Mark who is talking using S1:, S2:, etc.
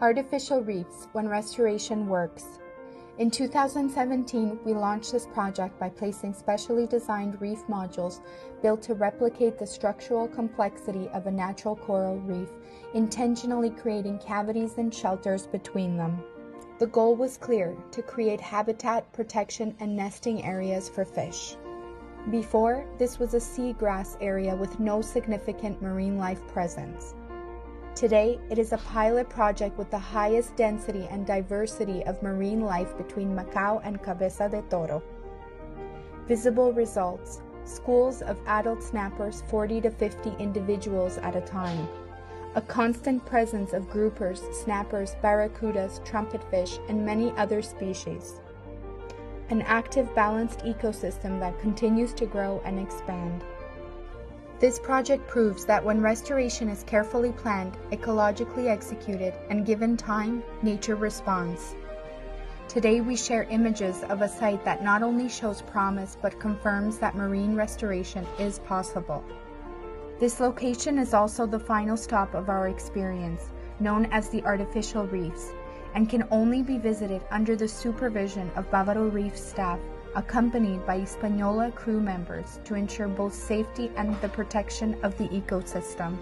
S1: Artificial reefs when restoration works. In 2017, we launched this project by placing specially designed reef modules built to replicate the structural complexity of a natural coral reef, intentionally creating cavities and shelters between them. The goal was clear: to create habitat, protection, and nesting areas for fish. Before, this was a seagrass area with no significant marine life presence. Today, it is a pilot project with the highest density and diversity of marine life between Macao and Cabeza de Toro. Visible results: schools of adult snappers, 40 to 50 individuals at a time. A constant presence of groupers, snappers, barracudas, trumpetfish, and many other species. An active, balanced ecosystem that continues to grow and expand. This project proves that when restoration is carefully planned, ecologically executed, and given time, nature responds. Today we share images of a site that not only shows promise but confirms that marine restoration is possible. This location is also the final stop of our experience, known as the Artificial Reefs, and can only be visited under the supervision of Bavaro Reef staff, accompanied by Hispaniola crew members to ensure both safety and the protection of the ecosystem.